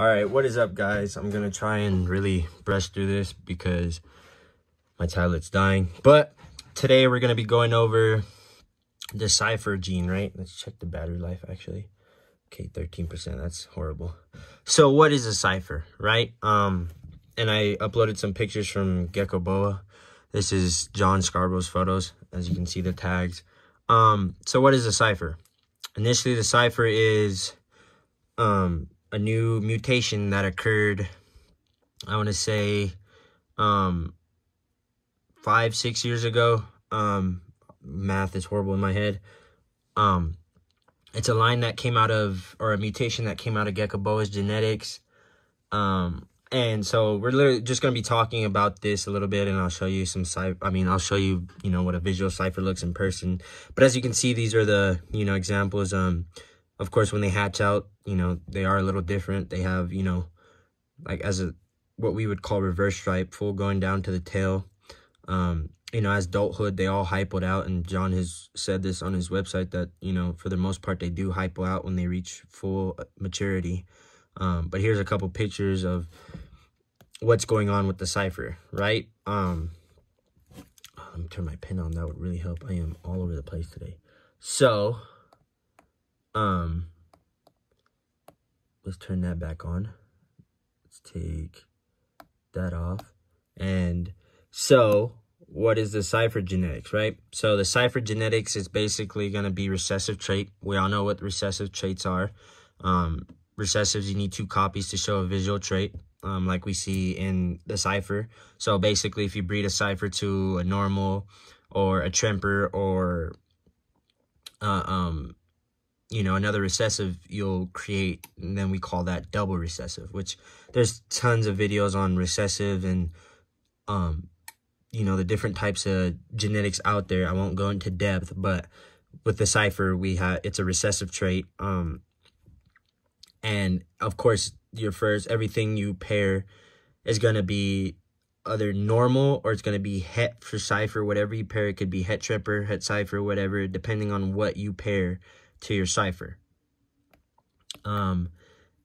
All right, what is up, guys? I'm gonna try and really brush through this because my tablet's dying. But today we're gonna be going over the Cypher gene, right? Let's check the battery life, actually. Okay, 13%. That's horrible. So what is a Cypher, right? And I uploaded some pictures from Gecko Boa. This is John Scarborough's photos, as you can see the tags. So what is a Cypher? Initially, the Cypher is a new mutation that occurred, I want to say 5-6 years ago. Math is horrible in my head. It's a line that came out of, or a mutation that came out of Gecko Boa's genetics. And so we're literally just going to be talking about this a little bit, and I'll show you some I'll show you, what a visual Cypher looks in person. But as you can see, these are the, examples. Of course, when they hatch out, they are a little different. They have, like what we would call reverse stripe, full going down to the tail. As adulthood, they all hypoed out, and John has said this on his website that, for the most part, they do hypo out when they reach full maturity. But here's a couple pictures of what's going on with the Cypher, right? Let me turn my pen on. That would really help. I am all over the place today. So, let's turn that back on. Let's take that off. And so, what is the Cypher genetics, right? So the Cypher genetics is basically going to be recessive trait. We all know what recessive traits are. Recessives, you need 2 copies to show a visual trait, like we see in the Cypher. So basically, if you breed a Cypher to a normal or a Tremper or another recessive, you'll create, and then we call that double recessive, which there's tons of videos on recessive and the different types of genetics out there. I won't go into depth, but with the Cypher, it's a recessive trait. And of course, everything you pair is going to be either normal or it's going to be het for Cypher. Whatever you pair, it could be het Tremper, het Cypher, whatever, depending on what you pair to your Cypher. And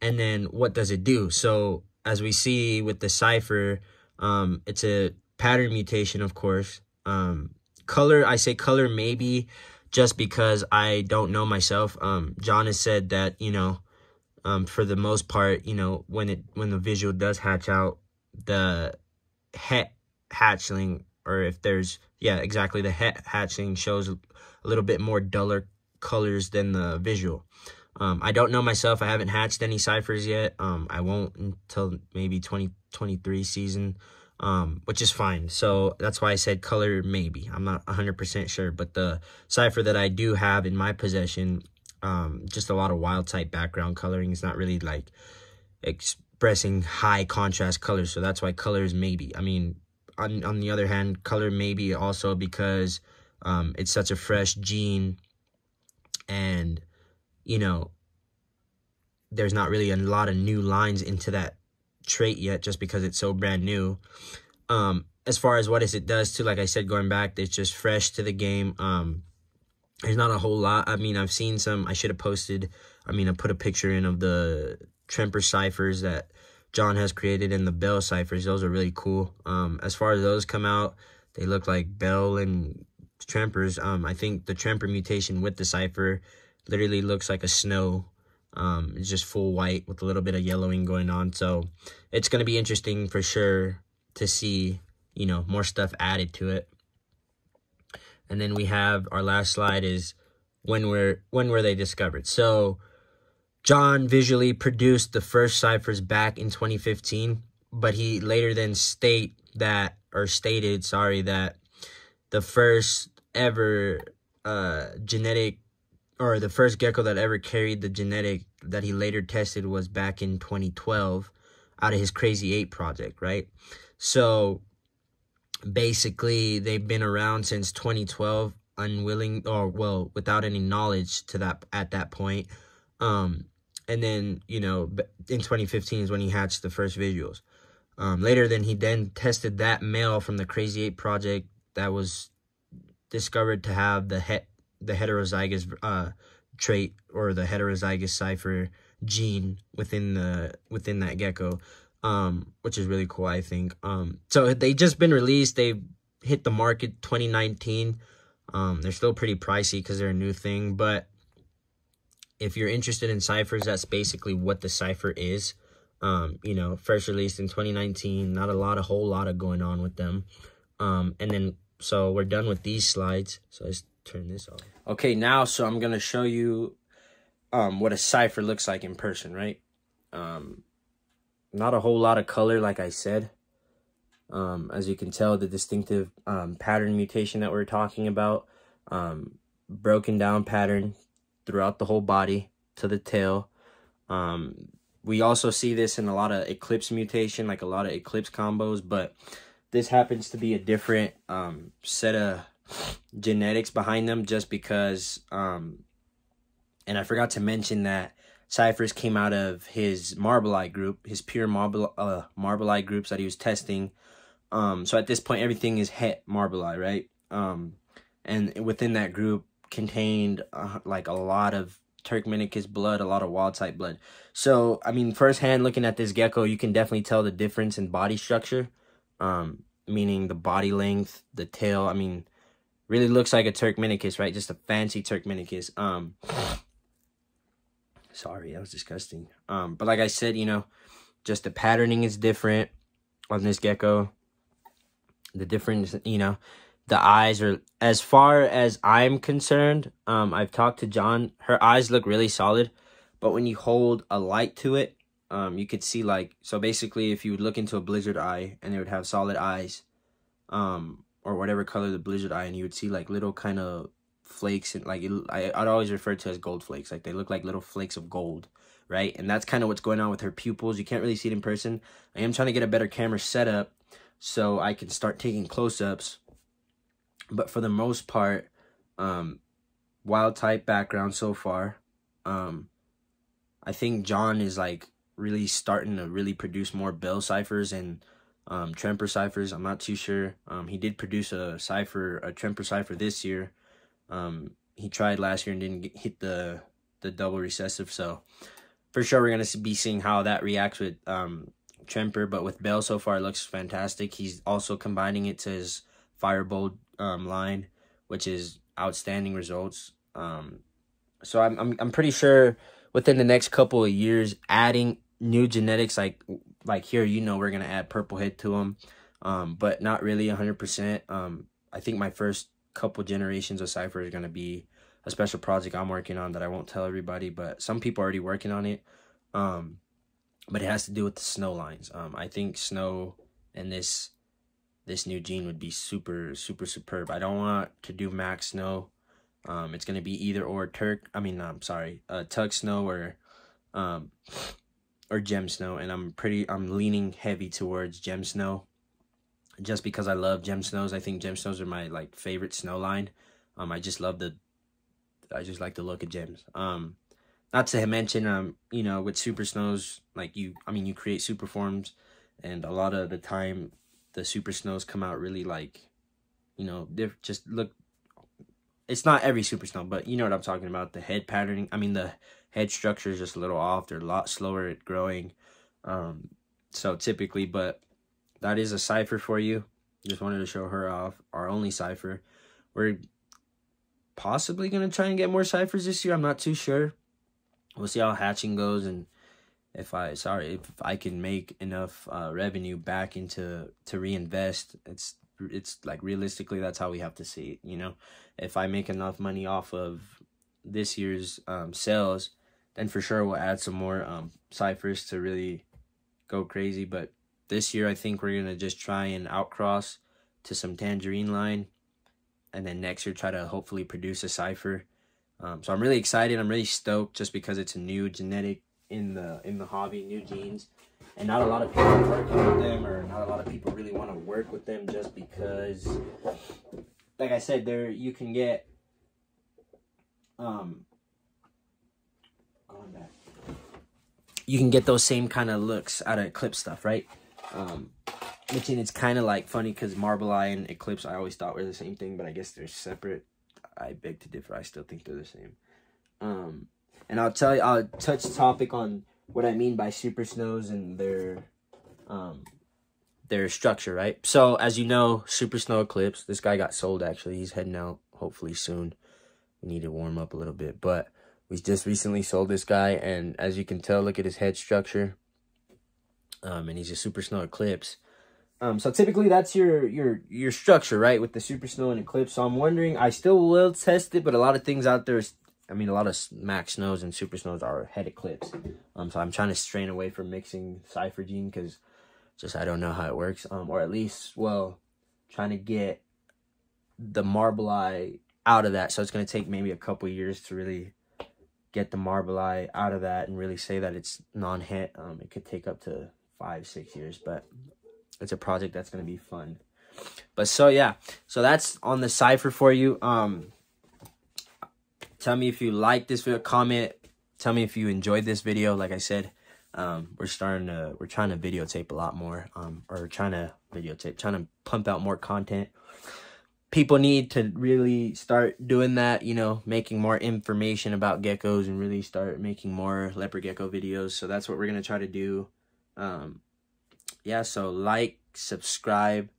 then what does it do? So as we see with the Cypher, it's a pattern mutation, of course. Color, I say color maybe just because I don't know myself. John has said that, for the most part, when the visual does hatch out, the het hatchling, or if there's, exactly, the het hatchling shows a little bit more duller colors than the visual. I don't know myself. I haven't hatched any Cyphers yet. I won't until maybe 2023 season, which is fine. So that's why I said color maybe. I'm not 100% sure, but the Cypher that I do have in my possession, just a lot of wild type background coloring. It's not really like expressing high contrast colors, so that's why color is maybe. I mean, on the other hand, color maybe also because it's such a fresh gene, and there's not really a lot of new lines into that trait yet, just because it's so brand new. As far as what it does to, like I said, going back, it's just fresh to the game. There's not a whole lot. I mean, I've seen some. I should have posted. I put a picture in of the Tremper Cyphers that John has created and the Bell Cyphers. Those are really cool. As far as those come out, they look like Bell and Trempers. I think the Tremper mutation with the Cypher literally looks like a snow. It's just full white with a little bit of yellowing going on. So it's going to be interesting for sure to see, more stuff added to it. And then we have our last slide is when were they discovered? So John visually produced the first Cyphers back in 2015, but he later then stated that the first ever genetic, or the first gecko that ever carried the genetic that he later tested was back in 2012 out of his Crazy 8 project, right? So basically, they've been around since 2012, without any knowledge to that at that point. And then, in 2015 is when he hatched the first visuals. Later, he tested that male from the Crazy 8 project that was discovered to have the heterozygous trait or the heterozygous Cypher gene within that gecko, which is really cool, I think. So they just been released. They hit the market 2019. They're still pretty pricey because they're a new thing, but if you're interested in Cyphers, that's basically what the Cypher is. You know, first released in 2019, not a whole lot of going on with them. And then, so we're done with these slides. So let's turn this off. Okay, now, so I'm going to show you what a Cypher looks like in person, right? Not a whole lot of color, like I said. As you can tell, the distinctive pattern mutation that we're talking about, broken down pattern throughout the whole body to the tail. We also see this in a lot of eclipse mutation, like a lot of eclipse combos, but this happens to be a different set of genetics behind them, just because, and I forgot to mention that Cyphers came out of his Marbleye group, his pure Marbleye groups that he was testing. So at this point, everything is het Marbleye, right? And within that group contained like a lot of Turkmenicus blood, a lot of wild type blood. So, I mean, firsthand looking at this gecko, you can definitely tell the difference in body structure, meaning the body length, the tail. I mean, really looks like a Turkmenicus, right? Just a fancy Turkmenicus. Sorry, that was disgusting. But like I said, you know, just the patterning is different on this gecko. The difference, you know, the eyes are, as far as I'm concerned, I've talked to John, her eyes look really solid, but when you hold a light to it, you could see, like, so basically if you would look into a blizzard eye and it would have solid eyes, or whatever color the blizzard eye, and you would see like little kind of flakes, and like I'd always refer to as gold flakes, like they look like little flakes of gold, right? And that's kind of what's going on with her pupils. You can't really see it in person. I am trying to get a better camera setup so I can start taking close-ups, but for the most part, wild type background so far. I think John is like really starting to really produce more Bell Cyphers and Tremper Cyphers. I'm not too sure. He did produce a Tremper Cypher this year. He tried last year and didn't hit the double recessive, so for sure we're gonna be seeing how that reacts with Tremper. But with Bell so far, it looks fantastic. He's also combining it to his Firebolt line, which is outstanding results. So I'm pretty sure within the next couple of years, adding new genetics, like here, you know, we're gonna add purple head to them, but not really 100%. I think my first couple generations of Cypher is gonna be a special project I'm working on that I won't tell everybody, but some people are already working on it. But it has to do with the snow lines. I think snow and this new gene would be super superb. I don't want to do max snow. It's gonna be either or Tug snow or gem snow, and I'm leaning heavy towards gem snow, just because I love gem snows. I think gem snows are my like favorite snow line. I just like the look of gems. Not to mention, you know, with super snows, like you create super forms, and a lot of the time the super snows come out really, like, you know, just look, it's not every super snow, but you know what I'm talking about. The head patterning, the head structure is just a little off. They're a lot slower at growing. So typically, but that is a Cypher for you. Just wanted to show her off, our only Cypher. We're possibly going to try and get more Cyphers this year. I'm not too sure. We'll see how hatching goes, and if I can make enough revenue back to reinvest. It's like, realistically, that's how we have to see it, you know. If I make enough money off of this year's sales, then for sure we'll add some more Cyphers to really go crazy. But this year, I think we're gonna just try and outcross to some Tangerine line, and then next year try to hopefully produce a Cypher. So I'm really excited. I'm really stoked, just because it's a new genetic in the hobby, new genes, and not a lot of people are working with them, or not a lot of people really want to work with them, just because, like I said, you can get you can get those same kind of looks out of Eclipse stuff, right? Which, and it's kind of like funny, because Marbleye and Eclipse I always thought were the same thing, but I guess they're separate. I beg to differ. I still think they're the same. And I'll touch the topic on what I mean by super snows and their structure, right? So as you know, super snow eclipse, this guy got sold actually. He's heading out hopefully soon. We need to warm up a little bit, but we just recently sold this guy, and as you can tell, look at his head structure. And he's a super snow eclipse. So typically that's your structure, right, with the super snow and eclipse. So I'm wondering, I still will test it, but a lot of things out there, I mean, a lot of max snows and super snows are head eclipse. So I'm trying to strain away from mixing Cypher gene because just I don't know how it works. Or at least, well, trying to get the marble eye out of that. So it's going to take maybe a couple years to really get the marble eye out of that and really say that it's non-hit. It could take up to 5-6 years, but it's a project that's going to be fun. But so yeah, so that's on the Cypher for you. Tell me if you like this video, comment, tell me if you enjoyed this video. Like I said, we're trying to videotape a lot more, trying to pump out more content. People need to really start doing that, you know, making more information about geckos and really start making more leopard gecko videos. So that's what we're going to try to do. Yeah, so like, subscribe,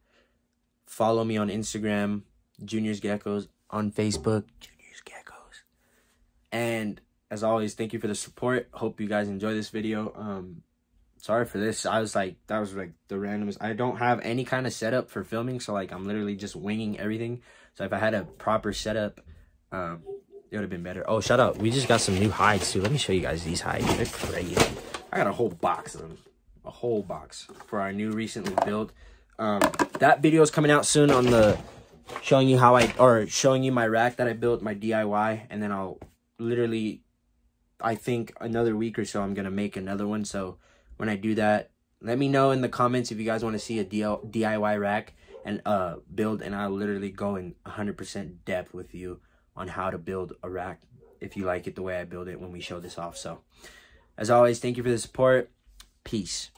follow me on Instagram, Junior's Geckos, on Facebook, Junior's Geckos. And as always, thank you for the support. Hope you guys enjoy this video. Sorry for this. That was like the randomest. I don't have any kind of setup for filming, so like I'm literally just winging everything. So if I had a proper setup, it would have been better. Oh, shut up. We just got some new hides too. Let me show you guys these hides. They're crazy. I got a whole box of them. A whole box for our new recently built. That video is coming out soon on the showing you my rack that I built, my DIY, and then I'll literally, I think another week or so I'm gonna make another one. So when I do that, let me know in the comments if you guys want to see a DIY rack and build, and I'll literally go in 100% depth with you on how to build a rack if you like it the way I build it when we show this off. So as always, thank you for the support. Peace.